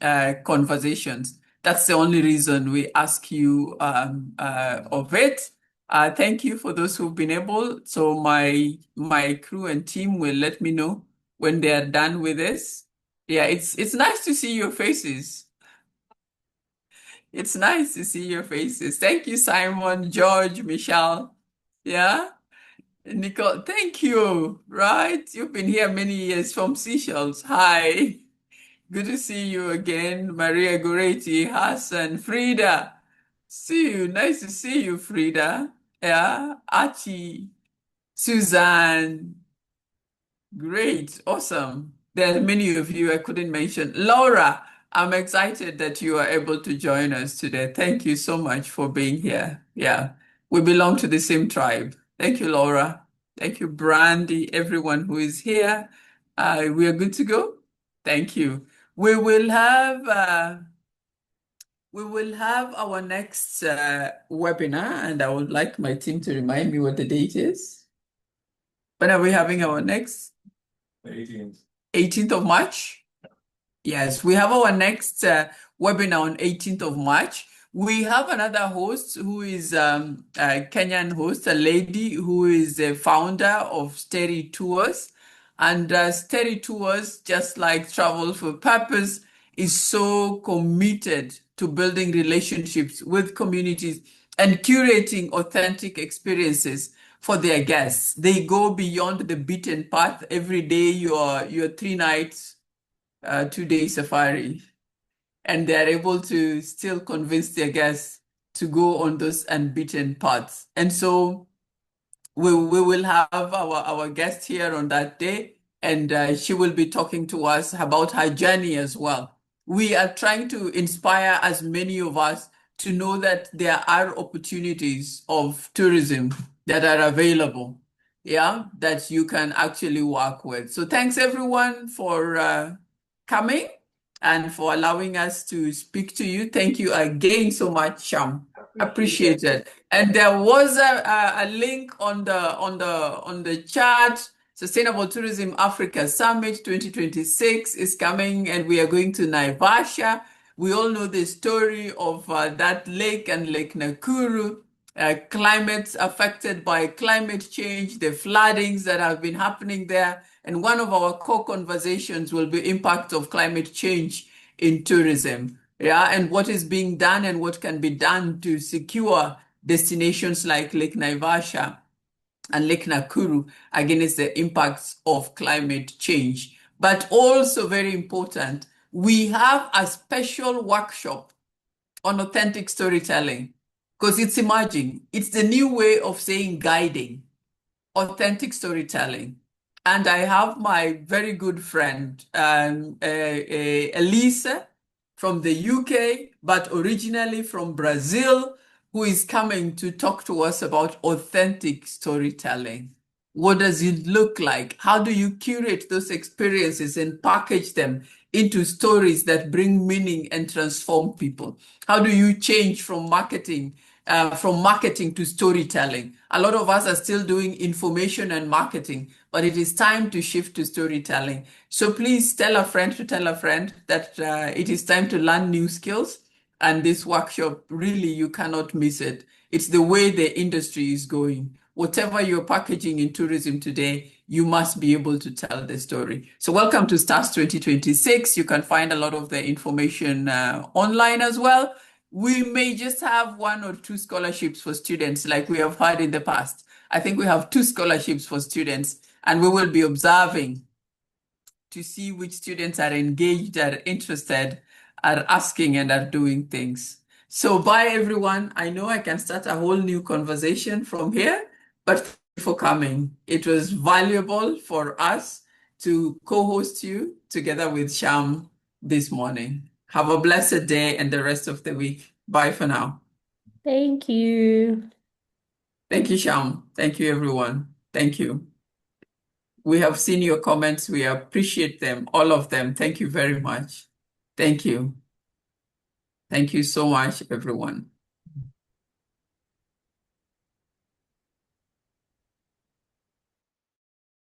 conversations. That's the only reason we ask you of it. Thank you for those who've been able. So my crew and team will let me know when they are done with this. Yeah, it's nice to see your faces. It's nice to see your faces. Thank you, Simon, George, Michelle. Yeah, Nicole, thank you. Right? You've been here many years from Seychelles. Hi. Good to see you again, Maria Goretti, Hassan, Frida. See you. Nice to see you, Frida. Yeah, Achi, Suzanne. Great. Awesome. There are many of you I couldn't mention. Laura, I'm excited that you are able to join us today. Thank you so much for being here. Yeah, we belong to the same tribe. Thank you, Laura. Thank you, Brandy, everyone who is here. We are good to go. Thank you. We will have our next webinar, and I would like my team to remind me what the date is. When are we having our next? 18th. 18th of March? Yes, we have our next webinar on 18th of March. We have another host who is a Kenyan host, a lady who is a founder of STTA Tours. And STTA Tours, just like Travel for Purpose, is so committed to building relationships with communities and curating authentic experiences for their guests. They go beyond the beaten path. Every day your 3 nights, 2 day safari, and they're able to still convince their guests to go on those unbeaten paths. And so we will have our guest here on that day, and she will be talking to us about her journey as well. We are trying to inspire as many of us to know that there are opportunities of tourism that are available, yeah, that you can actually work with. So thanks everyone for coming and for allowing us to speak to you. Thank you again so much, Sham. Appreciate it. And there was a link on the chat. Sustainable Tourism Africa Summit 2026 is coming, and we are going to Naivasha. We all know the story of that lake and Lake Nakuru, climates affected by climate change, the floodings that have been happening there. And one of our core conversations will be impact of climate change in tourism. Yeah, and what is being done and what can be done to secure destinations like Lake Naivasha and Lake Nakuru against the impacts of climate change. But also very important, we have a special workshop on authentic storytelling because it's emerging. It's the new way of saying guiding, authentic storytelling. And I have my very good friend, Elisa from the UK, but originally from Brazil, who is coming to talk to us about authentic storytelling. What does it look like? How do you curate those experiences and package them into stories that bring meaning and transform people? How do you change from marketing to storytelling? A lot of us are still doing information and marketing, but it is time to shift to storytelling. So please tell a friend to tell a friend that it is time to learn new skills. And this workshop, really, you cannot miss it. It's the way the industry is going. Whatever you're packaging in tourism today, you must be able to tell the story. So welcome to STARS 2026. You can find a lot of the information online as well. We may just have 1 or 2 scholarships for students like we have had in the past. I think we have 2 scholarships for students, and we will be observing to see which students are engaged, are interested, are asking, and are doing things. So bye, everyone. I know I can start a whole new conversation from here, but thank you for coming. It was valuable for us to co-host you together with Sham this morning. Have a blessed day and the rest of the week. Bye for now. Thank you. Thank you, Sham. Thank you, everyone. Thank you. We have seen your comments. We appreciate them, all of them. Thank you very much. Thank you. Thank you so much, everyone.